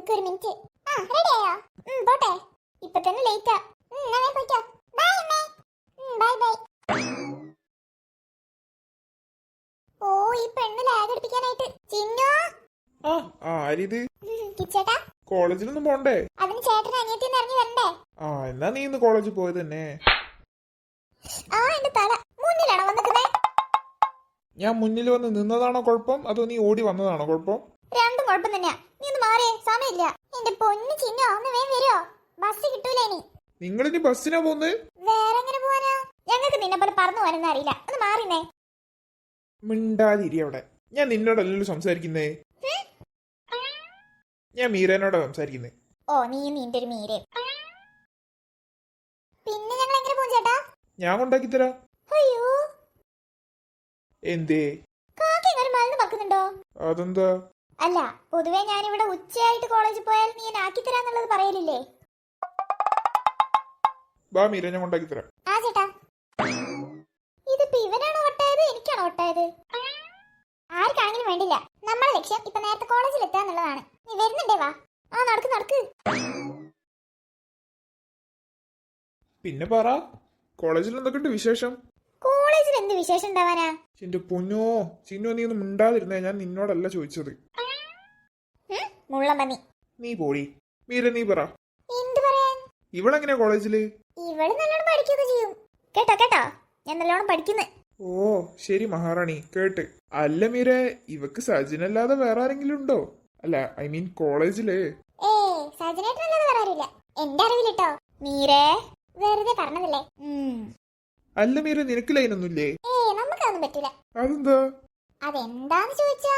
നിക്ക് ഒരു മിനിറ്റ്. ആ റെഡി ആയോ? പോട്ടെ, ഇപ്പൊ തന്നെ ലേറ്റാ. ഞാൻ പോയിട്ടോ. ബൈ അമ്മേ. Bye bye. ഓ ഈ പെണ്ണ് ലാഗ് അടിപ്പിക്കാനായിട്ട്. ചിന്നു ആരിത്? കിച്ചേട്ടാ കോളേജിലൊന്നും പോണ്ടേ? അതിന് ചേട്ടൻ അനിയത്തിന്ന് ഇറങ്ങി വരണ്ടേ? എന്നാ നീ ഇന്ന് കോളേജിൽ പോയത് തന്നെ. എന്റെ തല മുന്നിലാണോ വന്നിരിക്കുന്നേ? ഞാൻ മുന്നിൽ വന്ന് നിന്നതാണോ കുഴപ്പം, അതോ നീ ഓടി വന്നതാണോ കുഴപ്പം? രണ്ടും കുഴപ്പം തന്നെയാ. നീ ഒന്ന് മാറിയേ, സമയമില്ല. എന്റെ പൊന്നു ചിന്നോ, ഒന്ന് വേഗം വരുമോ? ബസ് കിട്ടൂല ഇനി. നിങ്ങളിനി ബസ്സിനാ പോകുന്നത്? വേറെ എങ്ങനെ പോവാനാ? ഞങ്ങൾക്ക് നിന്നെ പോലെ പറന്നു പോകാനൊന്നും അറിയില്ല. ഒന്ന് മാറിനേ. മിണ്ടാതിരി അവിടെ. ഞാൻ നിന്നോടല്ലല്ലോ സംസാരിക്കുന്നേ, ഞാൻ മീരനോടാ സംസാരിക്കുന്നേ. ഓ നീ നിന്റെ ഒരു മീരെ. പിന്നെ ഞങ്ങൾ എങ്ങനെ പോകും ചേട്ടാ? ഞാൻ കൊണ്ടാക്കി തരാം. അയ്യോ എന്തേ? കാക്കങ്ങനെ മലന്ന് വെക്കുന്നുണ്ടോ? അതെന്താ? അല്ല, പൊതുവെ ഞാനിവിടെ ഉച്ചയായിട്ട് കോളേജിൽ പോയാൽ നീ എന്നെ ആക്കി തരാന്നുള്ളത് പറയലില്ലേ? ബാ മീര, ഞാൻ കൊണ്ടാക്കി തരാം. ആ ചേട്ടാ. ഇതിപ്പോ ഇവനാണോ ഒട്ടായത്, എനിക്കാണോ ഒട്ടായത്? ആർക്കാണെങ്കിലും വേണ്ടില്ല, നമ്മളെ ലക്ഷ്യം ഇപ്പൊ നേരത്തെ കോളേജിൽ എത്താന്നുള്ളതാണ്. നീ വരുന്നുണ്ടേ? വാ. നടക്ക് നടക്ക്. പിന്നെ പറ, കോളേജിൽ എന്തൊക്കെയുണ്ട് വിശേഷം? കോളേജിൽ എന്ത് വിശേഷം ഉണ്ടാവാനാ? എന്റെ പൊന്നോ ചിന്നു, നീ ഒന്നും മിണ്ടാതിരുന്നേ. ഞാൻ നിന്നോടല്ല ചോദിച്ചത്. മുള്ളമ്പന്നി. നീ പോടി. മീര നീ പറ. എന്ത് പറയാൻ? ഇവളെങ്ങനെയാ കോളേജില്? ഇവള് നല്ലോണം പഠിക്കുകയൊക്കെ ചെയ്യും. കേട്ടോ കേട്ടോ, ഞാൻ നല്ലോണം പഠിക്കുന്നു. ഓ ശരി മഹാറാണി, കേട്ട്. അല്ല മീര, ഇവക്ക് സജിനല്ലാതെ വേറെ ആരെങ്കിലും ഉണ്ടോ? അല്ല ഐ മീൻ കോളേജില്. സജനേട്ടനല്ലാതെ വേറെ ആരുമില്ല എന്റെ അറിവിലിട്ടോ. മീരേ വെറുതെ പറഞ്ഞതല്ലേ. അല്ല മീര, നിനക്ക് ലൈനൊന്നുമില്ലേ? നമുക്കതൊന്നും പറ്റില്ല. അതെന്താ? അതെന്താന്ന് ചോദിച്ചാ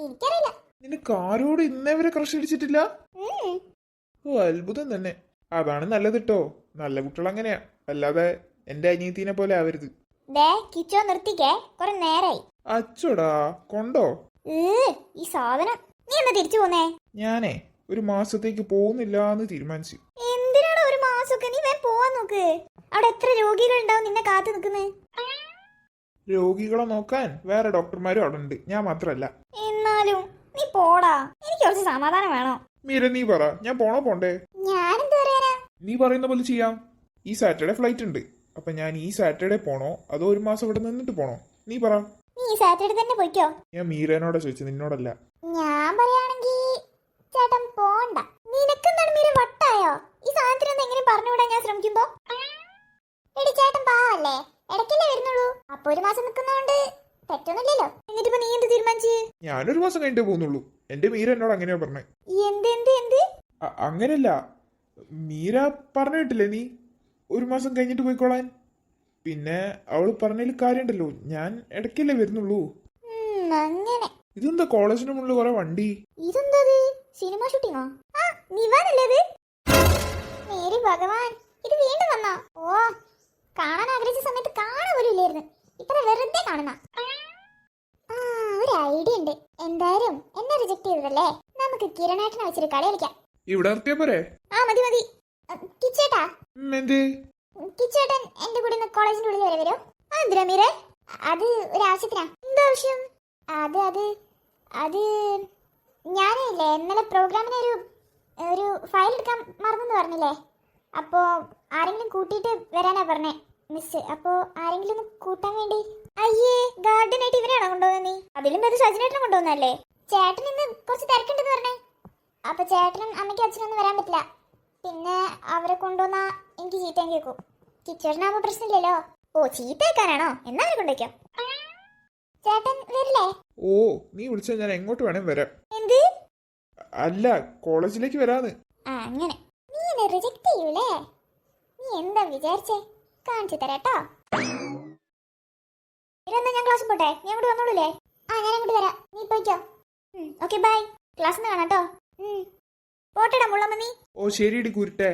എനിക്കറിയില്ല. നിനക്ക് ആരോട് ഇന്നേ വരെ ക്രഷ് അടിച്ചിട്ടില്ല? ഓ അത്ഭുതം തന്നെ. അതാണ് നല്ലത് കേട്ടോ. നല്ല കുട്ടികൾ അങ്ങനെയാ, അല്ലാതെ എന്റെ അനിയത്തിനെ പോലെ ആവരുത്. കിച്ചോ നിർത്തിക്കേ, കുറെ നേരായി. അച്ചോടാ കൊണ്ടോ ഈ സാധനം. നീ എന്നാ തിരിച്ചു പോന്നേ? ഞാനേ ഒരു മാസത്തേക്ക് പോകുന്നില്ലാന്ന് തീരുമാനിച്ചു. എന്തിനാണ് ഒരു മാസമൊക്കെ? നീ വേഗം പോവാൻ നോക്ക്. അവിടെ എത്ര രോഗികൾ ഉണ്ടാവും നിന്നെ കാത്തു നിൽക്കുന്നേ. രോഗികളെ നോക്കാൻ വേറെ ഡോക്ടർമാരും അവിടെ ഉണ്ട്, ഞാൻ മാത്രല്ല. എന്നാലും നീ പോടാ, എനിക്ക് കുറച്ച് സമാധാനം വേണോ. മീര നീ പറ, ഞാൻ പോണോ പോണ്ടേ? ഞാനെന്ത് പറയാനാ? നീ പറയുന്ന പോലെ ചെയ്യാം. ഈ സാറ്റർഡേ ഫ്ലൈറ്റ് ഉണ്ട്, അപ്പൊ ഞാൻ ഈ സാറ്റർഡേ പോണോ അതോ ഒരു മാസം ഇവിടെ നിന്നിട്ട് പോണോ? നീ പറ. നീ ഈ സാറ്റർഡേ തന്നെ പോയിക്കോ. ഞാൻ മീരനോടാ ചോദിച്ചു, നിന്നോടല്ല. ഞാൻ പറയാണെങ്കി ചേട്ടൻ പോണ്ട. നിനക്കെന്താണ് മീര, വട്ടായോ? ഈ സാധനത്തിനൊന്നും എങ്ങനെ പറഞ്ഞുവിടാൻ ഞാൻ ശ്രമിക്കുമ്പോ? എടി ചേട്ടൻ പാവല്ലേ, ഇടയ്ക്കല്ലേ വരുന്നുള്ളൂ. അപ്പൊ ഒരു മാസം നിൽക്കുന്നോണ്ട് തെറ്റൊന്നുമില്ലല്ലോ. എന്നിട്ടിപ്പോ നീ എന്ത് തീരുമാനിച്ചു? ഞാനൊരു മാസം കഴിഞ്ഞിട്ടേ പോകുന്നുള്ളൂ. എന്റെ മീര എന്നോട് അങ്ങനെയാ പറഞ്ഞേ. എന്ത് എന്ത് എന്ത്? അങ്ങനെയല്ല, മീര പറഞ്ഞിട്ടില്ലേ നീ ഒരു മാസം കഴിഞ്ഞിട്ട് പോയിക്കോളാൻ. പിന്നെ അവള് പറഞ്ഞതിൽ കാര്യമുണ്ടല്ലോ, ഞാൻ ഇടയ്ക്കല്ലേ വരുന്നുള്ളൂ. അങ്ങനെ. ഇതെന്താ കോളേജിന് മുന്നിൽ കുറെ വണ്ടി? ഇതെന്താ, സിനിമ ഷൂട്ടിങ്ങോ? നിവാനല്ലേ? മേരി ഭഗവാൻ, ഇത് വീണ്ടും വന്നോ? ഓ, കാണാൻ ആഗ്രഹിച്ച സമയത്ത് കാണാൻ പോലും ഇല്ലായിരുന്നു. ഇത്ര വെറുതെ കാണുന്ന. ഒരു ഐഡിയ ഉണ്ട്. എന്തായാലും എന്നെ റിജക്ട് ചെയ്തതല്ലേ, നമുക്ക് കിരണേട്ടനെ വെച്ചൊരു കളി കളിക്കാം. ഇവിടെ നിർത്തിയാ പോരെ? മതി മതി. കിച്ചേട്ടാ, എന്തേ? കിച്ചേട്ടൻ എന്റെ കൂടെ കോളേജിന്റെ ഉള്ളിൽ വരെ വരുമോ? എന്തിനാ മീരെ? അത് ഒരു ആവശ്യത്തിനാ. എന്താ ആവശ്യം? അത് ഞാനില്ലേ ഇന്നലെ പ്രോഗ്രാമിന് ഒരു ഫയൽ എടുക്കാൻ മറന്നെന്ന് പറഞ്ഞില്ലേ? അപ്പോ ആരെങ്കിലും കൂട്ടിയിട്ട് വരാനാ പറഞ്ഞേ മിസ്. അപ്പോ ആരെങ്കിലും ഒന്ന് കൂട്ടാൻ വേണ്ടി. അയ്യേ, ഗാർഡനായിട്ട് ഇവരാണോ കൊണ്ടുപോകുന്നത്? നീ അതിലും അത് സജിനേട്ടനെ കൊണ്ടുപോകുന്നല്ലേ? ചേട്ടൻ ഇന്ന് കുറച്ച് തിരക്കുണ്ടെന്ന് പറഞ്ഞേ. അപ്പൊ ചേട്ടനും അമ്മയ്ക്കും അച്ഛനൊന്നും വരാൻ പറ്റില്ല. പിന്നെ അവരെ കൊണ്ടുവന്നാ എനിക്ക് ചീത്തയും കേൾക്കും. കിച്ചേട്ടനാകുമ്പോ പ്രശ്നമില്ലല്ലോ. ഓ, ചീത്തയേക്കാനാണോ? എന്നാ അവരെ കൊണ്ടുവയ്ക്കോ. ചേട്ടൻ വരില്ലേ? ഓ, നീ വിളിച്ചാൽ ഞാൻ എങ്ങോട്ട് വേണേ വരാം. എന്ത്? അല്ല, കോളേജിലേക്ക് വരാന്ന്. അങ്ങനെ. നീ എന്നെ റിജക്ട് ചെയ്യൂലേ? നീ എന്താ വിചാരിച്ചേ? കാണിച്ചു തരാട്ടോ. ഇതെന്നാ ഞാൻ ക്ലാസ്സിൽ പോട്ടെ? നീ അങ്ങോട്ട് വന്നോളൂലേ? ഞാൻ അങ്ങോട്ട് വരാം, നീ പോയിക്കോ. Okay bye. ക്ലാസ്സിൽ നിന്ന് കാണാട്ടോ. പോട്ടെടാ മുള്ളമ്മ നീ. ഓ ശരിയടി കുരുട്ടെ.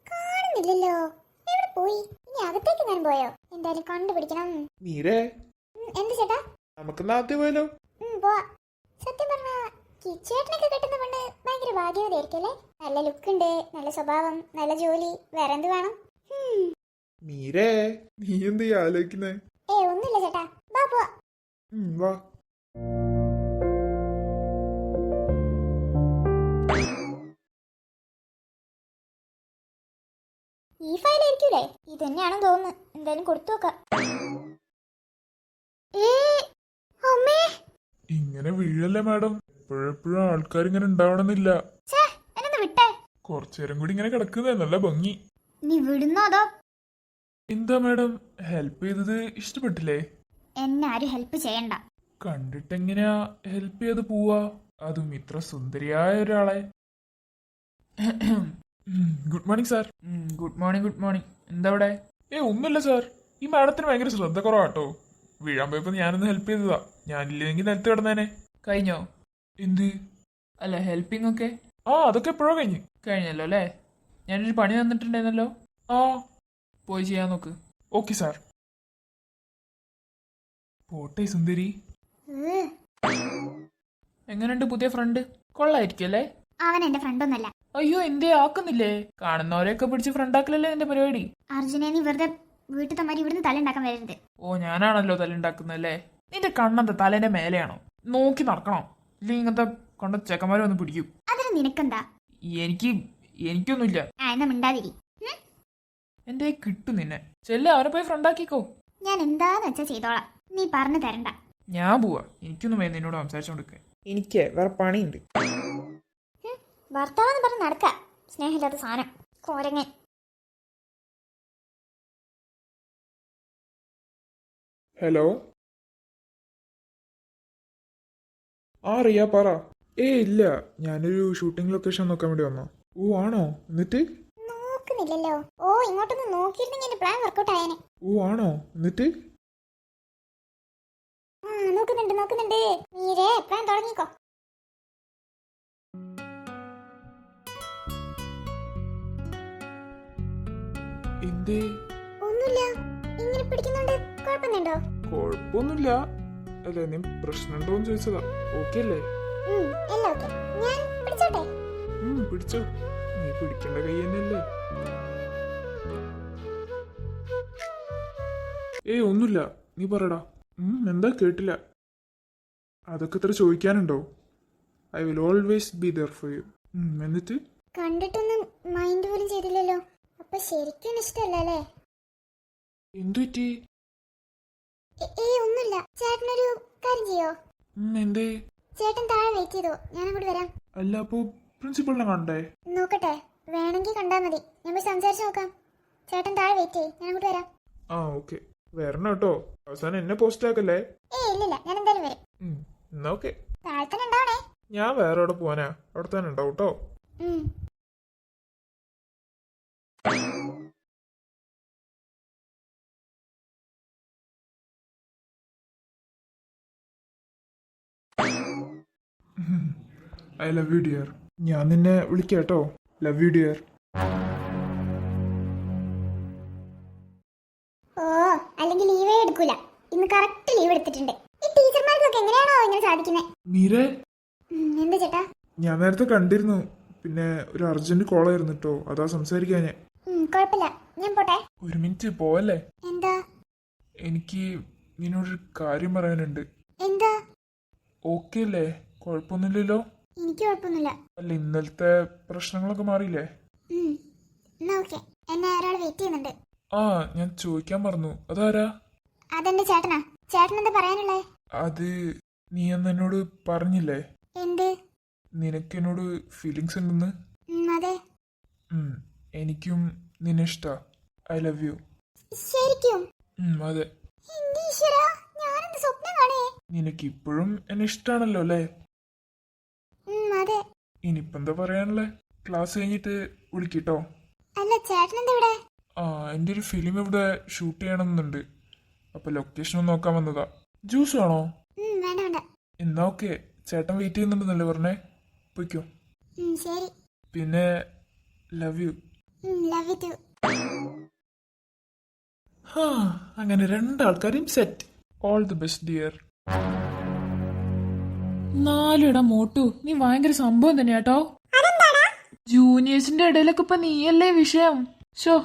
കാണുന്നില്ലല്ലോ, എവിടെ പോയി? ഇനി അകത്തേക്ക് ഞാൻ പോയോ? എന്തായാലും കണ്ടുപിടിക്കണം. മീരേ, എന്ത് ചേട്ടാ? നമുക്ക് നാട്ടിൽ പോയാലോ? പോവാ. സത്യം പറഞ്ഞ കിച്ചേട്ടനൊക്കെ കിട്ടുന്ന പെണ്ണ് ഭയങ്കര ഭാഗ്യവതിയായിരിക്കും അല്ലേ? നല്ല ലുക്ക് ഉണ്ട്, നല്ല സ്വഭാവം, നല്ല ജോലി, വേറെ എന്ത് വേണം? മീരേ, നീ എന്ത് ആലോചിക്കുന്നേ? ഒന്നുമില്ല ചേട്ടാ, വാ പോവാ. വാ. ആയിരിക്കൂലേ? ഇത് തന്നെയാണെന്ന് തോന്നുന്നു. എന്തായാലും കൊടുത്തു നോക്കാം. അമ്മേ, ഇങ്ങനെ വീഴല്ലേ മാഡം. എപ്പോഴെപ്പോഴും ആൾക്കാർ ഇങ്ങനെ ഉണ്ടാവണമെന്നില്ല. എന്നെ വിട്ടേ. കുറച്ചേരം കൂടി ഇങ്ങനെ കിടക്കുന്നേ നല്ല ഭംഗി. നീ വിടുന്നോ അതോ? എന്താ മാഡം, ഹെൽപ്പ് ചെയ്തത് ഇഷ്ടപ്പെട്ടില്ലേ? എന്നെ ആരും ഹെൽപ്പ് ചെയ്യണ്ട. കണ്ടിട്ടെങ്ങനെയാ ഹെൽപ്പ് ചെയ്ത് പോവാ, അതും ഇത്ര സുന്ദരിയായ ഒരാളെ. Good morning sir. Good morning good morning. എന്താ ഇവിടെ? ഒന്നുമില്ല സാർ, ഈ മാഡത്തിന് ഭയങ്കര ശ്രദ്ധ കുറവാട്ടോ. വീഴാൻ പോയപ്പോ ഞാനൊന്ന് ഹെൽപ്പ് ചെയ്തതാ. ഞാനില്ലെങ്കിൽ നിലത്ത് കിടന്നേനെ. കഴിഞ്ഞോ? എന്ത്? അല്ല ഹെൽപ്പിംഗ് ഒക്കെ അതൊക്കെ എപ്പോഴോ കഴിഞ്ഞു. കഴിഞ്ഞല്ലോ അല്ലേ? ഞാനൊരു പണി തന്നിട്ടുണ്ടായിരുന്നല്ലോ. ആ പോയി ചെയ്യാൻ നോക്ക്. Okay sir. പോട്ടെ സുന്ദരി. എങ്ങനെയുണ്ട് പുതിയ ഫ്രണ്ട്? കൊള്ളായിരിക്കും അല്ലേ? അവൻ എന്റെ ഫ്രണ്ടൊന്നല്ല. അയ്യോ എന്തേ ആക്കുന്നില്ലേ? കാണുന്നവരെയൊക്കെ പിടിച്ച് ഫ്രണ്ടാക്കലല്ലേ എന്റെ പരിപാടി. അർജുനെ, നീ വെറുതെ വീട്ടിൽ തമ്മാരി ഇവിടുന്ന് തലയുണ്ടാക്കാൻ വരരുത്. ഓ ഞാനാണല്ലോ തല്ലുണ്ടാക്കുന്നല്ലേ? നിന്റെ കണ്ണെന്താ തലേന്റെ മേലെയാണോ? നോക്കി നടക്കണം, ഇല്ലെങ്കിൽ ഇങ്ങനത്തെ കൊണ്ട ചെക്കന്മാരെ വന്ന് പിടിക്കും. അതിന് നിനക്കെന്താ? എനിക്കൊന്നുമില്ല. എന്നാ മിണ്ടാതിരി. എന്റെ കിട്ടും നിന്നെ. ചെല്ല്, അവനെ പോയി ഫ്രണ്ടാക്കിക്കോ. ഞാൻ എന്താന്ന് വെച്ചാ ചെയ്തോളാം, നീ പറഞ്ഞു തരണ്ട. ഞാൻ പോവാ, എനിക്കൊന്നും വേണ്ട നിന്നോട് സംസാരിച്ചോണ്ടിരിക്കാൻ. എനിക്ക് വേറെ പണിയുണ്ട്. ഭർത്താവെന്ന് പറഞ്ഞ് നടക്ക, സ്നേഹമില്ലാത്ത സാധനം, കോരങ്ങൻ. ഹലോ. റിയ പറ. ഇല്ല, ഞാനൊരു ഷൂട്ടിംഗ് ലൊക്കേഷൻ നോക്കാൻ വേണ്ടി വന്നോ. ആണോ? എന്നിട്ട്? നോക്കുന്നില്ലല്ലോ. ഇങ്ങോട്ടൊന്ന് നോക്കിയിരുന്നെങ്കിൽ എന്റെ പ്ലാൻ വർക്കൗട്ട് ആയേനെ. ആണോ? എന്നിട്ട്? നോക്കുന്നുണ്ട്. മീരേ, പ്ലാൻ തുടങ്ങിക്കോ. എന്തേ? ഒന്നുമില്ല, ഇങ്ങനെ പിടിക്കുന്നുണ്ട്. കുഴപ്പമൊന്നുണ്ടോ? കൊഴപ്പൊന്നുമില്ല. അല്ല, നീ പ്രശ്നമുണ്ടോന്ന് ചോദിച്ചതാ. ഓക്കെ അല്ലേ? എല്ലാം ഓക്കെ. ഞാൻ പിടിച്ചോട്ടെ? പിടിച്ചോ. നീ പിടിക്കേണ്ട കൈ തന്നെയല്ലേ. ഒന്നുമില്ല, നീ പറടാ. എന്താ കേട്ടില്ല? അതൊക്കെ ഇത്ര ചോദിക്കാനുണ്ടോ? I will always be there for you. എന്നിട്ട്? കണ്ടിട്ടൊന്നും മൈൻഡ് പോലും ചെയ്തില്ലല്ലോ. അപ്പൊ ശരിക്കും ഇഷ്ടല്ലേ? എന്തു പറ്റി? ഒന്നുമില്ല. ചേട്ടനൊരു കാര്യം ചെയ്യോ? എന്തേ? ചേട്ടൻ താഴെ വെയിറ്റ് ചെയ്തോ, ഞാൻ അങ്ങോട്ട് വരാം. അല്ല, അപ്പൊ പ്രിൻസിപ്പളിനെ കണ്ടേ? നോക്കട്ടെ, വേണമെങ്കിൽ കണ്ടാ മതി. ഞാൻ പോയി സംസാരിച്ചു നോക്കാം. ചേട്ടൻ താഴെ വെയിറ്റ് ചെയ്യ്, ഞാൻ അങ്ങോട്ട് വരാം. ഓക്കെ, വരണം കേട്ടോ. അവസാനം എന്നെ പോസ്റ്റ് ആക്കല്ലേ? ഇല്ലില്ല, ഞാൻ എന്തായാലും വരും. എന്നാ ഓക്കെ. താഴെ തന്നെ ഉണ്ടാവണേ. ഞാൻ വേറെ എവിടെ പോവാനാ, അവിടെ തന്നെ ഉണ്ടാവും കേട്ടോ. I love you dear. ഞാൻ നിന്നെ വിളിക്കാം കേട്ടോ. Love you dear. അല്ലെങ്കിൽ ലീവേ എടുക്കൂല. ഇന്ന് കറക്റ്റ് ലീവ് എടുത്തിട്ടുണ്ട്. ഈ ടീച്ചർമാർക്കൊക്കെ എങ്ങനെയാണോ ഇങ്ങനെ സാധിക്കുന്നത്? മീരേ, എന്താ ചേട്ടാ? ഞാൻ നേരത്തെ കണ്ടിരുന്നു. പിന്നെ ഒരു അർജന്റ് കോൾ ആയിരുന്നു കേട്ടോ, അതാ സംസാരിക്കാൻ ഞാൻ. കുഴപ്പമില്ല, ഞാൻ പോട്ടെ. ഒരു മിനിറ്റ് പോവല്ലേ? എന്താ? എനിക്ക് നിന്നോടൊരു കാര്യം പറയാനുണ്ട്. എന്താ? ഓക്കെ അല്ലേ? കുഴപ്പമൊന്നുമില്ലല്ലോ? എനിക്ക് കുഴപ്പമൊന്നുമില്ല. അല്ല, ഇന്നലത്തെ പ്രശ്നങ്ങളൊക്കെ മാറിയില്ലേ? എന്നാ ഓക്കെ. എന്നെ ഒരാൾ വെയിറ്റ് ചെയ്യുന്നുണ്ട്. ഞാൻ ചോദിക്കാൻ മറന്നു. അതാരാ? അതെന്റെ ചേട്ടനാ. ചേട്ടൻ എന്താ പറയാനുള്ളേ? അത് നീ അന്ന് എന്നോട് പറഞ്ഞില്ലേ എന്ത്? നിനക്ക് എന്നോട് ഫീലിങ്സ് ഉണ്ടെന്ന്. അതെ. എനിക്കും നിന്നെ ഇഷ്ടാ. I love you. ശരിക്കും? അതെ. ഞാനെന്ത് സ്വപ്നം കാണേ? നിനക്ക് ഇപ്പോഴും എന്നെ ഇഷ്ടാണല്ലോ അല്ലേ? അതെ. ഇനിയിപ്പോ എന്താ പറയാനുള്ളേ? ക്ലാസ് കഴിഞ്ഞിട്ട് വിളിക്കട്ടോ. അല്ല, ചേട്ടൻ എന്താ ഇവിടെ? എൻ്റെ ഒരു ഫിലിം ഇവിടെ ഷൂട്ട് ചെയ്യണമെന്നുണ്ട്. അപ്പൊ ലൊക്കേഷൻ ഒന്ന് നോക്കാൻ വന്നതാ. ജ്യൂസ് വേണോ? വേണ്ട വേണ്ട. എന്നാ ഓക്കെ. ചേട്ടൻ വെയിറ്റ് ചെയ്യുന്നുണ്ടെന്നല്ലേ പറഞ്ഞേ? പോയിക്കോ. ശരി. പിന്നെ love you. Love you too. അങ്ങനെ രണ്ടാൾക്കാരും set. All the best dear. നാലിട മോട്ടു, നീ ഭയങ്കര സംഭവം തന്നെ കേട്ടോ. ജൂനിയേഴ്സിന്റെ ഇടയിലൊക്കെ ഇപ്പൊ നീയല്ലേ വിഷയം. ഷോ,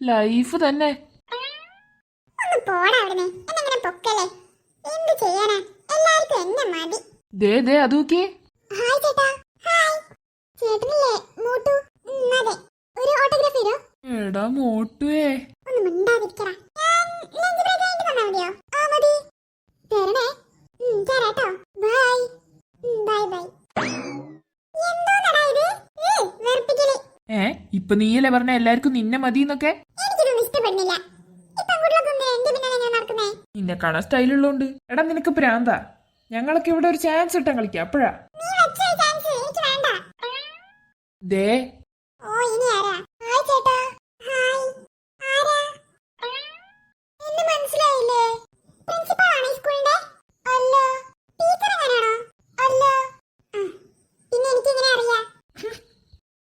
ലൈഫ് തന്നെ. ദേ അത് നോക്കിയേ. ഹായ് ചേട്ടാ. ഹായ്. ചേട്ടനല്ലേ മോട്ടു? അതെ. ഒരു ഓട്ടോഗ്രാഫ് തരോ? എടാ മോട്ടുവേ. ഒന്ന് മിണ്ടാതിരിക്കടാ. ഞാൻ ലഞ്ച് ബ്രേക്ക് കഴിഞ്ഞിട്ട് വന്നാ മതിയോ? ആ മതി. തരണേ. തരാട്ടോ. ബൈ. Bye bye. എന്തോന്നടാ ഇത്? വെറുപ്പിക്കല്. ഇപ്പൊ നീയല്ലേ പറഞ്ഞ എല്ലാവർക്കും നിന്നെ മതിന്നൊക്കെ? എനിക്കിതൊന്നും ഇഷ്ടപ്പെടുന്നില്ല. ഈ പെൺകുട്ടികളൊക്കെ എന്റെ പിന്നാലെ ഞാൻ നടക്കുന്നേ. നിന്നെ കാണാൻ സ്റ്റൈലുള്ളോണ്ട്. എടാ നിനക്ക് പ്രാന്താ. ഞങ്ങളൊക്കെ ഇവിടെ ഒരു ചാൻസ് ഇട്ടാൻ കളിക്കാം അപ്പോഴാ. നീ വെച്ച ചാൻസ് എനിക്ക് വേണ്ട. ദേ ഓ ഇനി ആരാ? ഹായ് ചേട്ടാ. ഹായ്. ആരാ? എന്നെ മനസ്സിലായില്ലേ? പ്രിൻസിപ്പൽ ആണോ ഈ സ്കൂളിന്റെ? അല്ല. ടീച്ചർ എങ്ങനെയാണോ? അല്ല. പിന്നെ എനിക്ക് ഇങ്ങനെ അറിയാം.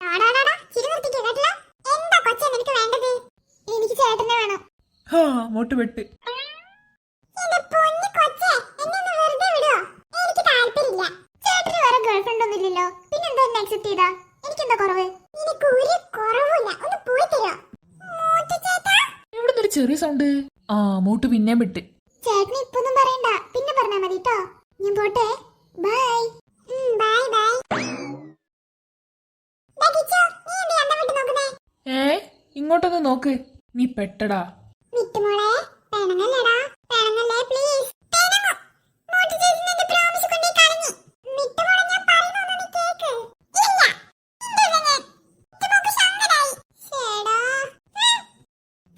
ആടാടാടാ ചിരി നിർത്തിക്കോ കേട്ടോ. എന്താ കൊച്ചേ നിനക്ക് വേണ്ടത്? എനിക്ക് ചേട്ടനെ വേണം. മോട്ട് വെട്ട്. എന്റെ പൊന്നു കൊച്ചേ എന്നെ ഒന്ന് വെറുതെ വിടോ? എനിക്ക് താല്പര്യമില്ല. ചേട്ടന് വേറെ ഗേൾഫ്രണ്ട് ഒന്നുമില്ലല്ലോ. പിന്നെന്താ എന്നെ അക്സെപ്റ്റ് ചെയ്താ? എനിക്കെന്താ കുറവ്? നിനക്ക് ഒരു കുറവുമില്ല. ഒന്ന് പോയി തരോ? മോട്ട് ചേട്ടാ. ഇവിടെ ഒരു ചെറിയ സൗണ്ട്. മോട്ട് പിന്നെയും വിട്ട്. ചേട്ടന് ഇപ്പൊന്നും പറയണ്ട. പിന്നെ പറഞ്ഞാ മതി ട്ടോ. ഞാൻ പോട്ടെ. ബൈ. Bye by. ഇങ്ങോട്ടൊന്ന് നോക്ക്. നീ പെട്ടടാ. വിട്ടുമോളെ പെണങ്ങല്ലടാ. പെണങ്ങല്ലേ പ്ലീസ്. പെണങ്ങോ. മോട്ടി ചേച്ചി നിന്റെ പ്രോമിസ് കൊണ്ടേ കളഞ്ഞി. വിട്ടുമോളെ ഞാൻ പറയുന്നൊന്ന് നീ കേക്ക്. ഇല്ല. ഇണ്ടല്ലേ. ഇതുമൊക്കെ സങ്കടായി. ശേടാ.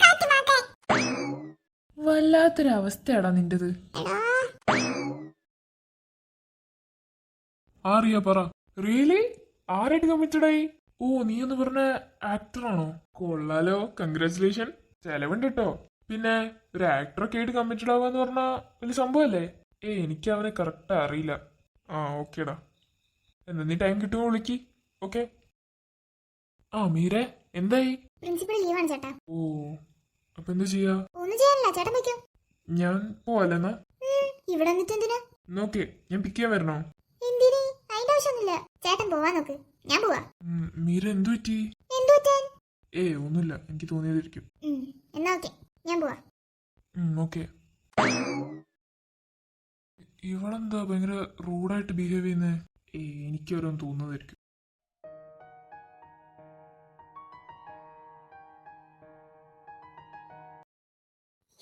കാട്ടുമാക്കേ. വല്ലാത്തൊരവസ്ഥയാടാ നിന്റത്. എടാ. ആറിയ പറ. റിയലി? ആരായിട്ട് കമ്മിറ്റഡായി? ഓ നീ എന്ന് പറഞ്ഞ ആക്ടറാണോ? കൊള്ളാലോ, കൺഗ്രാറ്റുലേഷൻ. ചെലവുണ്ട് കേട്ടോ. പിന്നെ ഒരു ആക്ടറൊക്കെ ആയിട്ട് കമ്മിറ്റഡ് ആവാന്ന് പറഞ്ഞാ വലിയ സംഭവല്ലേ? എനിക്ക് അവനെ കറക്റ്റ് അറിയില്ല. ഓക്കേടാ. എന്നാ നീ ടൈം കിട്ടുമ്പോ വിളിക്ക്. ഓക്കെ. മീരെ എന്തായി? പ്രിൻസിപ്പൽ ലീവാണ് ചേട്ടാ. ഓ അപ്പൊ എന്താ ചെയ്യാ? ഒന്നും ചെയ്യാനില്ല. ചേട്ടൻ വയ്ക്കോ. ഞാൻ പോവല്ലെന്നാ? ഇവിടെ വന്നിട്ട് എന്തിനാ? നോക്കേ, ഞാൻ പിക്ക് ചെയ്യാൻ വരണോ? എന്തിന്? അതിന്റെ ആവശ്യമൊന്നുമില്ല. ചേട്ടൻ പോവാൻ നോക്ക്. ഞാൻ പോവാ. മീര എന്തു പറ്റി? എന്തു പറ്റാൻ? ഒന്നുമില്ല, എനിക്ക് തോന്നിയതായിരിക്കും. എന്നാ ഓക്കെ, ഞാൻ പോവാ. ഓക്കെ. ഇവളെന്താ ഭയങ്കര റൂഡായിട്ട് ബിഹേവ് ചെയ്യുന്നേ? എനിക്ക് ഓരോന്ന് തോന്നുന്നതായിരിക്കും.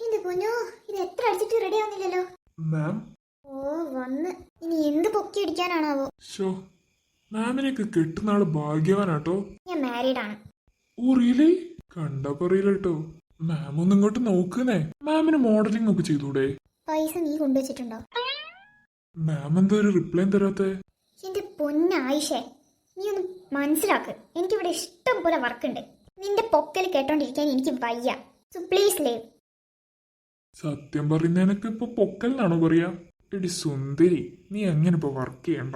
എന്റെ പൊന്നോ, ഇത് എത്ര അടിച്ചിട്ട് റെഡി ആവുന്നില്ലല്ലോ. മാം. ഓ വന്ന്. ഇനി എന്ത് പൊക്കി അടിക്കാനാണാവോ? ഷോ, മാമിനെയൊക്കെ കെട്ടുന്ന ആള് ഭാഗ്യവാനാട്ടോ. ഞാൻ മാരീഡ് ആണ്. Oh really? കണ്ടപ്പോ അറിയില്ല കേട്ടോ. മാം ഒന്ന് ഇങ്ങോട്ട് നോക്കുന്നേ. മാമിന് മോഡലിംഗ് ഒക്കെ ചെയ്തൂടെ? പൈസ നീ കൊണ്ടുവച്ചിട്ടുണ്ടോ? മാം എന്താ ഒരു റിപ്ലൈ തരാത്തെ? എന്റെ പൊന്നായിഷേ, നീ ഒന്ന് മനസ്സിലാക്ക്. എനിക്കിവിടെ ഇഷ്ടം പോലെ വർക്കുണ്ട്. നിന്റെ പൊക്കൽ കേട്ടോണ്ടിരിക്കാൻ എനിക്ക് വയ്യ. So please leave. സത്യം പറയുന്നതിനൊക്കെ ഇപ്പൊ പൊക്കൽ എന്നാണോ പറയാ? എടി സുന്ദരി, നീ എങ്ങനെ ഇപ്പൊ വർക്ക് ചെയ്യണ്ട.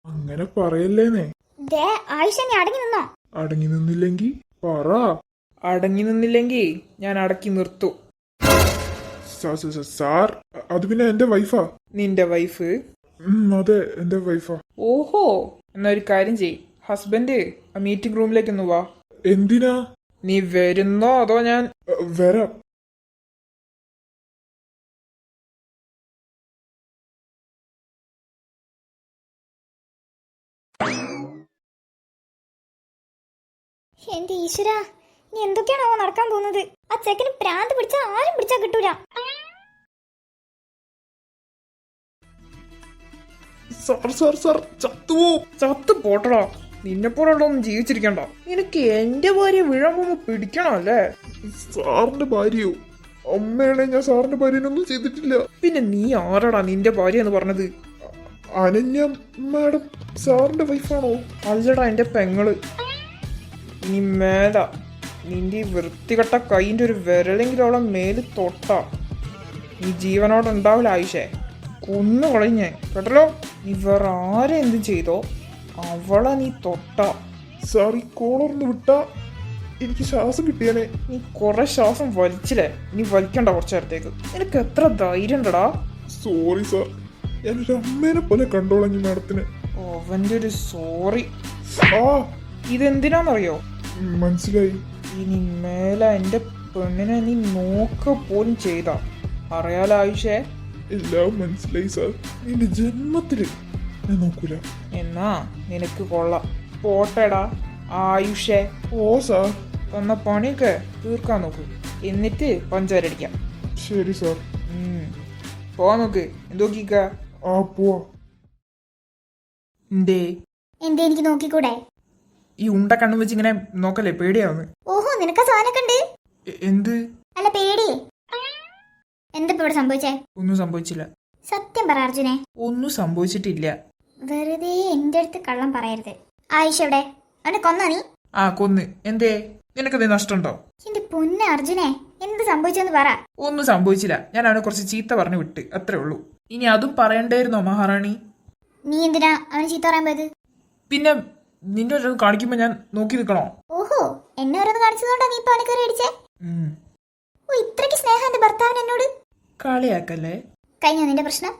അങ്ങനെ പറയല്ലേന്നേ. ആയിഷ നീ അടങ്ങി നിന്നോ? അടങ്ങി നിന്നില്ലെങ്കി പറ. അടങ്ങി നിന്നില്ലെങ്കിൽ ഞാൻ അടക്കി നിർത്തൂ. സാർ, അത് പിന്നെ എന്റെ വൈഫാ. നിന്റെ വൈഫ്? അതെ, എന്റെ വൈഫാ. ഓഹോ, എന്നാ ഒരു കാര്യം ചെയ്. ഹസ്ബൻഡ് ആ മീറ്റിംഗ് റൂമിലേക്ക് ഒന്ന് വാ. എന്തിനാ? നീ വരുന്നോ അതോ ഞാൻ? വരാം. എന്റെ ഈശ്വര, നീ എന്തൊക്കെയാണോ നടക്കാൻ പോകുന്നത്? ആ ചെക്കന് പ്രാന്ത് പിടിച്ചാ ആരും പിടിച്ചാ കിട്ടൂല. സാർ ചത്തു പോട്ടടാ. നിന്നെ പോലുള്ളൊന്നും ജീവിച്ചിരിക്കണ്ട. നിനക്ക് എന്റെ ഭാര്യ വീഴാൻ പിടിക്കണല്ലേ? സാറിന്റെ ഭാര്യയോ? അമ്മയാണെ ഞാൻ സാറിന്റെ ഭാര്യനൊന്നും ചെയ്തിട്ടില്ല. പിന്നെ നീ ആരാടാ നിന്റെ ഭാര്യ എന്ന് പറഞ്ഞത്? അനന്യ മാഡം സാറിന്റെ വൈഫാണോ? അല്ലടാ, എന്റെ പെങ്ങള്. ഇനി മേല നിന്റെ ഈ വൃത്തികെട്ട കൈൻ്റെ ഒരു വിരലെങ്കിലും അവളെ മേല് തൊട്ടാ നീ ജീവനോടെ ഉണ്ടാവില്ല ആയിഷേ. കൊന്നു കളഞ്ഞേ കേട്ടല്ലോ. നീ വേറെ ആരെ എന്തും ചെയ്തോ അവളെ നീ തൊട്ടാ. സാർ ഈ കോളർന്ന് വിട്ടാ എനിക്ക് ശ്വാസം കിട്ടിയാനെ. നീ കുറെ ശ്വാസം വലിച്ചില്ലേ? നീ വലിക്കണ്ട കുറച്ചു നേരത്തേക്ക്. നിനക്ക് എത്ര ധൈര്യം ഉണ്ടടാ? സോറി സാർ, ഞാനൊരു അമ്മേനെ പോലെ കണ്ടോളഞ്ഞു മാഡത്തിന്. അവന്റെ ഒരു സോറി. ആ ഇതെന്തിനാന്നറിയോ? മനസ്സിലായി. ഇനി മേലെ എന്റെ പെണ്ണിനെ നീ നോക്ക പോലും ചെയ്താ അറിയാലോ ആയിഷേ. എല്ലാം മനസ്സിലായി സാർ. നിന്റെ ജന്മത്തില് ഞാൻ നോക്കൂല. എന്നാ നിനക്ക് കൊള്ളാം. പോട്ടേടാ. ആയുഷേ ഓ സാർ. തന്ന പണിയൊക്കെ തീർക്കാൻ നോക്ക്, എന്നിട്ട് പഞ്ചാര അടിക്കാം. ശരി സാർ. പോവാൻ നോക്ക്. എന്തോക്കിക്ക ആ പോവാ. എന്തേ എന്തേ എനിക്ക് നോക്കിക്കൂടെ? ഈ ഉണ്ട കണ്ണു വെച്ച് ഇങ്ങനെ നോക്കല്ലേ, പേടിയാവുന്നു. ഓഹോ, നിനക്ക് സാധനമൊക്കെ ഉണ്ട്. എന്ത്? അല്ല പേടി. എന്തപ്പോ ഇവിടെ സംഭവിച്ചേ? ഒന്നും സംഭവിച്ചില്ല. സത്യം പറ അർജുനെ. ഒന്നും സംഭവിച്ചിട്ടില്ല. വെറുതെ എന്റെ അടുത്ത് കള്ളം പറയരുത്. ആയിഷ എവിടെ? അവനെ കൊന്നാ നീ? ആ കൊന്ന്. എന്തേ, നിനക്കതേ നഷ്ടമുണ്ടോ? എന്റെ പൊന്ന അർജുനെ, എന്ത് സംഭവിച്ചെന്ന് പറ. ഒന്നും സംഭവിച്ചില്ല. ഞാൻ അവനെ കുറച്ച് ചീത്ത പറഞ്ഞു വിട്ട്, അത്രേ ഉള്ളൂ. ഇനി അതും പറയണ്ടായിരുന്നോ മഹാറാണി? നീ എന്തിനാ അവന് ചീത്ത പറയാൻ പോയത്? പിന്നെ നിന്റെ ഒരു കാണിക്കുമ്പോ ഞാൻ നോക്കി നിൽക്കണോ? ഓഹോ, എന്നെ ഓരോന്ന് കാണിച്ചതുകൊണ്ടാ നീ ഇപ്പൊ അവനെ കയറി അടിച്ചേ? ഓ, ഇത്രയ്ക്ക് സ്നേഹം എന്റെ ഭർത്താവിന് എന്നോട്. കളിയാക്കല്ലേ. കഴിഞ്ഞോ നിന്റെ പ്രശ്നം?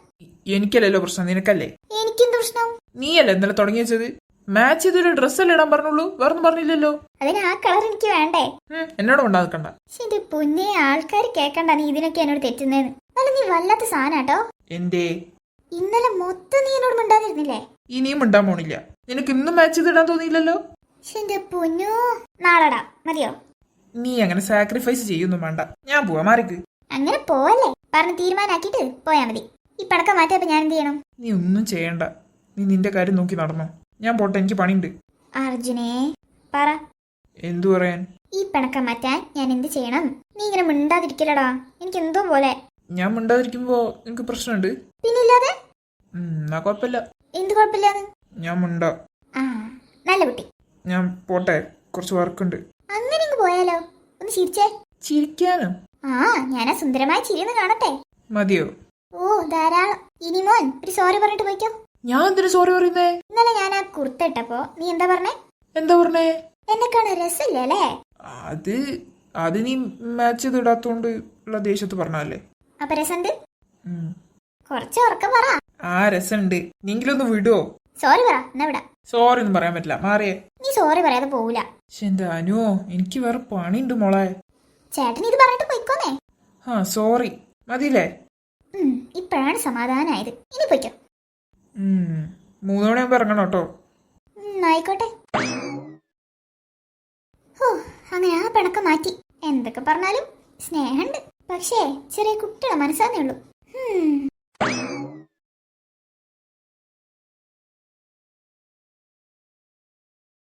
എനിക്കല്ലല്ലോ പ്രശ്നം, നിനക്കല്ലേ. എനിക്കെന്ത് പ്രശ്നം? നീയല്ലേ ഇന്നലെ തുടങ്ങി വെച്ചത്? മാച്ച് ചെയ്തൊരു ഡ്രസ്സല്ലേ ഇടാൻ പറഞ്ഞുള്ളൂ, വേറൊന്നും പറഞ്ഞില്ലല്ലോ. അതിന് ആ കളർ എനിക്ക് വേണ്ടേ? എന്നോട് ഉണ്ടാക്കണ്ട. എന്റെ പൊന്നെ, ആൾക്കാർ കേക്കണ്ട നീ ഇതിനൊക്കെ എന്നോട് തെറ്റുന്നേന്ന്. അല്ല നീ വല്ലാത്ത സാധനാട്ടോ. എന്തേ? ഇന്നലെ മൊത്തം നീ എന്നോട് മിണ്ടാതിരുന്നില്ലേ? ഇനിയും ഉണ്ടാൻ പോണില്ല. നിനക്ക് ഇന്നും മാച്ച് ചെയ്തിടാൻ തോന്നിയില്ലല്ലോ. എന്റെ പൊന്നോ, നാളെടാ മതിയോ? നീ അങ്ങനെ സാക്രിഫൈസ് ചെയ്യൊന്നും വേണ്ട. ഞാൻ പോവാ, മാറിക്ക്. അങ്ങനെ പോവല്ലേ, പറഞ്ഞ് തീരുമാനാക്കിട്ട് പോയാ മതി. ഈ പടക്കം മാറ്റിയപ്പോ ഞാൻ എന്ത് ചെയ്യണം? നീ ഒന്നും ചെയ്യണ്ട. നീ നിന്റെ കാര്യം നോക്കി നടന്നോ. ഞാൻ പോട്ടെ, എനിക്ക് പണിയുണ്ട്. അർജുനെ പറ. എന്തു പറയാൻ? ഈ പിണക്കം മാറ്റാൻ ഞാൻ എന്ത് ചെയ്യണം? നീ ഇങ്ങനെ മിണ്ടാതിരിക്കലടാ, എനിക്ക് എന്തോ പോലെ. ഞാൻ മിണ്ടാതിരിക്കുമ്പോ നിനക്ക് പ്രശ്നമുണ്ട്? പിന്നില്ലാതെ. എന്നാ കുഴപ്പമില്ല. എന്ത് കുഴപ്പമില്ലാന്ന്? ഞാൻ മിണ്ടാ. ആ, നല്ല കുട്ടി. ഞാൻ പോട്ടെ, കുറച്ച് വർക്കുണ്ട്. അങ്ങനെ ഇങ്ങ് പോയാലോ? ഒന്ന് ചിരിച്ചേ. ചിരിക്കാനും? ആ, ഞാൻ ആ സുന്ദരമായ ചിരിയൊന്ന് കാണട്ടെ. മതിയോ? ഓ ധാരാളം. ഇനി മോൻ ഒരു സോറി പറഞ്ഞിട്ട് പോയിക്കോ. ഞാൻ എന്തിനു സോറി പറയുന്നേ? ഇന്നലെ ഞാൻ ആ കുർത്ത ഇട്ടപ്പോ നീ എന്താ പറഞ്ഞേ? എന്താ പറഞ്ഞേ? എന്നെ കാണാൻ രസമില്ല അല്ലേ? അത് നീ മാച്ച് ചെയ്ത് ഇടാത്തോണ്ട് ഉള്ള ദേഷ്യത്ത് പറഞ്ഞല്ലേ. അപ്പൊ രസമുണ്ട്? കുറച്ച് ഉറക്കം പറ. ആ രസമുണ്ട്. നീങ്കിലൊന്ന് വിടുവോ? സോറി പറ, എന്നാ വിടാ. സോറി ഒന്നും പറയാൻ പറ്റില്ല, മാറിയേ. നീ സോറി പറയാതെ പോവില്ല. എന്റെ അനുവോ, എനിക്ക് വേറെ പണിയുണ്ട് മോളെ. ചേട്ടൻ ഇത് പറഞ്ഞിട്ട് പോയിക്കോന്നേ. ആ സോറി, മതിയില്ലേ? ഇപ്പോഴാണ് സമാധാനായത്. ഇനി പോയിക്കോ. 3 മണിയാകുമ്പോ ഇറങ്ങണം കേട്ടോ. ആയിക്കോട്ടെ. ഓ, അങ്ങനെ ആ പിണക്കം മാറ്റി. എന്തൊക്കെ പറഞ്ഞാലും സ്നേഹമുണ്ട്. പക്ഷേ ചെറിയ കുട്ടിയുടെ മനസ്സാന്നേ ഉള്ളൂ.